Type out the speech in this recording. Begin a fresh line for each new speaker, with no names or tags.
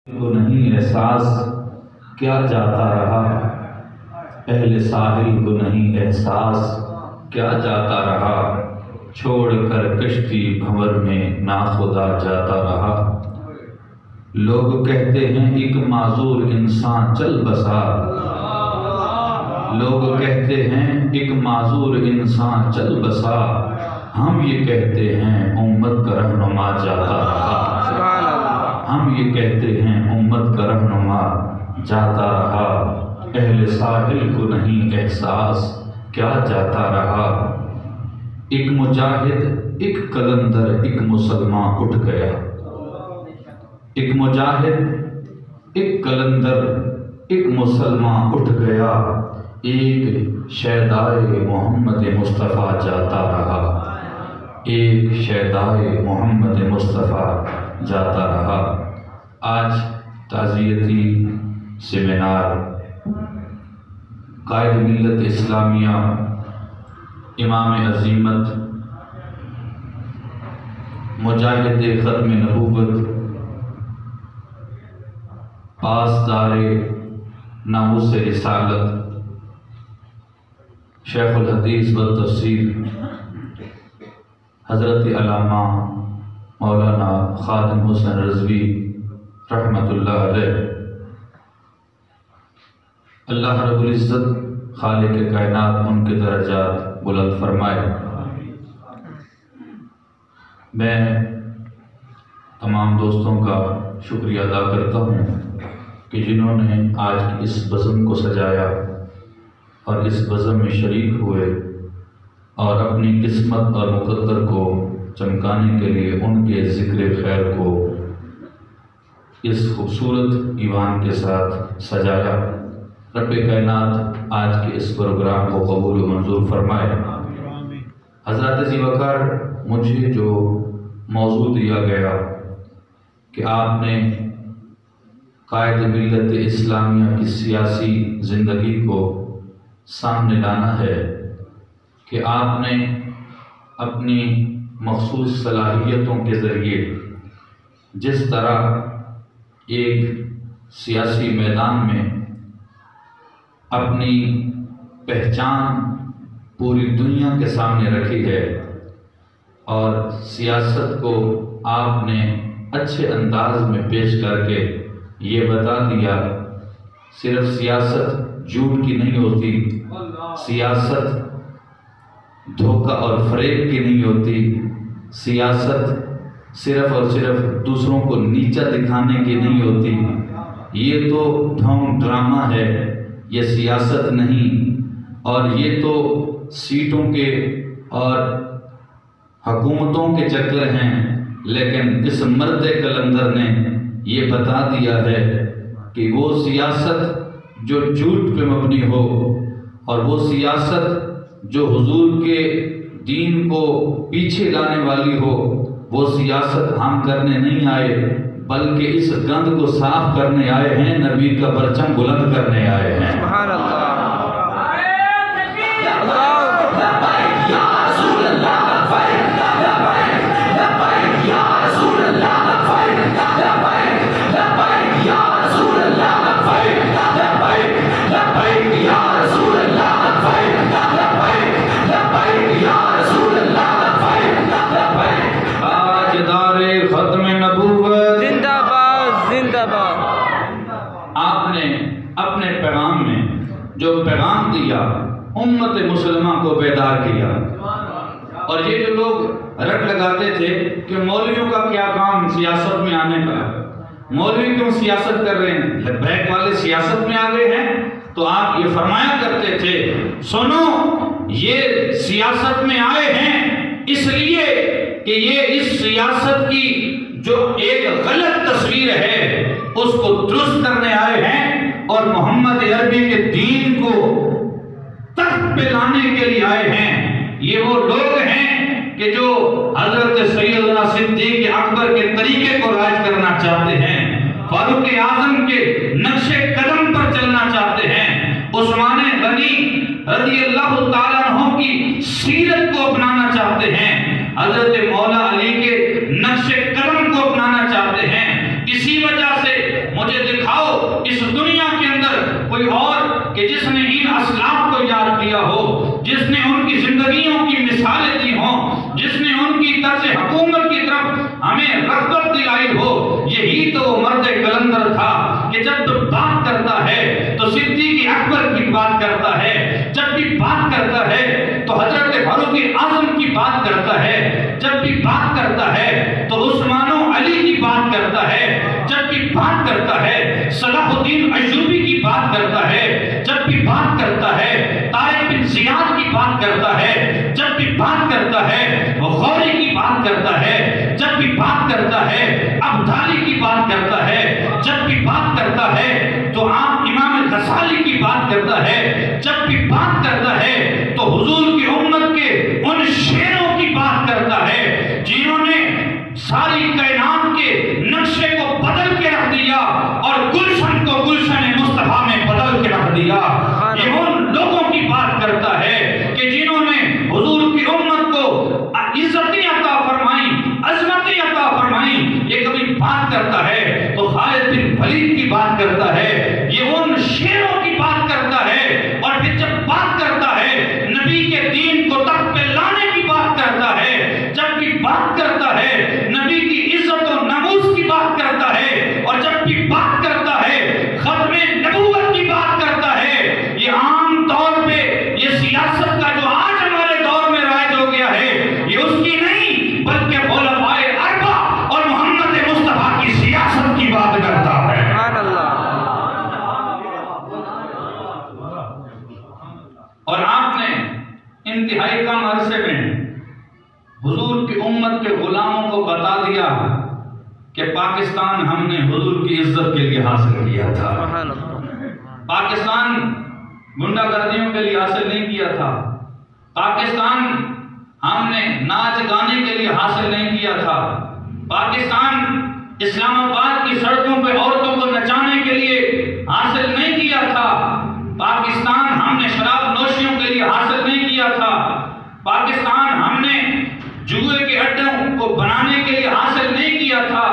کو نہیں احساس کیا جاتا رہا، اہل ساحل کو نہیں احساس کیا جاتا رہا، چھوڑ کر کشتی بھنور میں ناخدا جاتا رہا۔ لوگ کہتے ہیں ایک معذور انسان چل بسا، لوگ کہتے ہیں ایک معذور انسان چل بسا، ہم یہ کہتے ہیں امت کا رہنما جاتا رہا، ہم یہ کہتے ہیں امت کا رہنما جاتا رہا، اہل ساحل کو نہیں احساس کیا جاتا رہا۔ ایک مجاہد ایک قلندر ایک مسلمان اٹھ گیا، ایک مجاہد ایک قلندر ایک مسلمان اٹھ گیا، ایک شیدائے محمد مصطفیٰ جاتا رہا، ایک شیدائے محمد مصطفیٰ جاتا رہا۔ آج تعزیتی سیمینار قائد ملت اسلامیہ امام عظیمت مجاہد ختم نبوت پاسدار ناموس رسالت شیخ الحدیث والتفسیر حضرت علامہ مولانا خادم حسین رضوی رحمت اللہ علیہ، اللہ رب العزت خالق کائنات ان کے درجات بلند فرمائے۔ میں تمام دوستوں کا شکریہ ادا کرتا ہوں کہ جنہوں نے آج کی اس بزم کو سجایا اور اس بزم میں شریک ہوئے اور اپنی قسمت اور مقدر کو چمکانے کے لیے ان کے ذکر خیر کو اس خوبصورت ایوان کے ساتھ سجایا۔ رب کائنات آج کے اس پروگرام کو قبول و منظور فرمائے۔ حضرت ذی وقار، مجھے جو موضوع دیا گیا کہ آپ نے قائد ملت اسلامیہ کی سیاسی زندگی کو سامنے لانا ہے، کہ آپ نے اپنی مخصوص صلاحیتوں کے ذریعے جس طرح ایک سیاسی میدان میں اپنی پہچان پوری دنیا کے سامنے رکھی ہے اور سیاست کو آپ نے اچھے انداز میں پیش کر کے یہ بتا دیا، صرف سیاست جھوٹ کی نہیں ہوتی، سیاست دھوکہ اور فریب کی نہیں ہوتی، سیاست صرف اور صرف دوسروں کو نیچا دکھانے کی نہیں ہوتی، یہ تو ڈھونگ ڈرامہ ہے، یہ سیاست نہیں، اور یہ تو سیٹوں کے اور حکومتوں کے چکر ہیں۔ لیکن اس مرد قلندر نے یہ بتا دیا ہے کہ وہ سیاست جو جھوٹ پہ مبنی ہو، اور وہ سیاست جو حضور کے دین کو پیچھے لانے والی ہو، وہ سیاست ہم کرنے نہیں آئے بلکہ اس گند کو صاف کرنے آئے ہیں، نبی کا پرچم بلند کرنے آئے ہیں۔
سبحان اللہ۔
جو پیغام دیا، امت مسلمہ کو بیدار کیا، اور یہ جو لوگ رٹ لگاتے تھے کہ مولویوں کا کیا کام سیاست میں آنے کا، مولوی کیوں سیاست کر رہے ہیں، لبیک والے سیاست میں آ گئے ہیں، تو آپ یہ فرمایا کرتے تھے، سنو یہ سیاست میں آئے ہیں اس لیے کہ یہ اس سیاست کی جو ایک غلط تصویر ہے اس کو درست کرنے آئے ہیں، اور محمد عربی کے دین کو تخت پہ لانے کے لیے آئے ہیں۔ یہ وہ لوگ ہیں کہ جو حضرت سیدنا صدیق اکبر کے طریقے کو رائج کرنا چاہتے ہیں، فاروق اعظم کے نقش قدم پر چلنا چاہتے ہیں، عثمان غنی رضی اللہ تعالیٰ عنہ کی سیرت کو اپنانا چاہتے ہیں، حضرت مولا علی کے نقش قدم کو اپنانا چاہتے ہیں۔ اسی وجہ سے طرز حکومت کی طرف ہمیں رغبت دلائی ہو۔ یہی تو وہ مرد کلندر تھا کہ جب بات کرتا ہے تو صدیق اکبر کی بات کرتا ہے، جب بھی بات کرتا ہے تو حضرت فاروق اعظم کی بات کرتا ہے، جب بھی بات کرتا ہے تو عثمان و علی کی بات کرتا ہے، جب بھی بات کرتا ہے صلاح الدین ایوبی کی بات کرتا ہے، جب بھی بات کرتا ہے طارق بن زیاد کی بات کرتا ہے، جب بھی بات کرتا ہے غوری کی بات کرتا ہے، جب بھی بات کرتا ہے ابدالی کی بات کرتا ہے، جب بھی بات کرتا ہے تو آپ امام غزالی کی بات کرتا ہے، جب بھی بات کرتا ہے تو حضور کی امت کے ان شیروں کی بات کرتا ہے جنہوں نے ساری کائنات کے نقشے کو بدل کے رکھ دیا اور گلشن کو گلشن مصطفیٰ میں بدل کے رکھ دیا۔ یہ ان لوگوں کی بات کرتا ہے کہ جنہوں نے حضور کی امت کو عزتیں عطا فرمائیں، عظمتیں عطا فرمائیں۔ یہ کبھی بات کرتا ہے تو خالد بن ولید کی بات کرتا ہے، یہ ان شیروں کی بات کرتا ہے، اور پھر جب بات کرتا ہے نبی کے دین کو تخت پہ لانے کی بات کرتا ہے، جب بھی بات کرتا ہے نبی کی عزت و ناموس کی بات کرتا ہے، اور جب بھی بات کرتا ہے ختم نبوت کی بات کرتا ہے۔ یہ عام طور پہ یہ سیاست کا جو آج ہمارے دور میں رائج ہو گیا ہے، یہ اس کی نہیں بلکہ خلفائے اربع اور محمد مصطفیٰ کی سیاست کی بات کرتا ہے۔ سبحان اللہ۔ اور آپ نے انتہائی کم عرصے میں حضور کی امت کے غلاموں کو بتا دیا کہ پاکستان ہم نے حضور کی عزت کے لیے حاصل کیا تھا، پاکستان گنڈا گردیوں کے لیے حاصل نہیں کیا تھا، پاکستان ہم نے ناچ گانے کے لیے حاصل نہیں کیا تھا، پاکستان اسلام آباد کی سڑکوں پہ عورتوں کو نچانے کے لیے حاصل نہیں کیا تھا، پاکستان ہم نے شراب نوشیوں کے لیے حاصل نہیں کیا تھا، پاکستان ہم نے جوئے کے اڈوں کو بنانے کے لیے حاصل نہیں کیا تھا،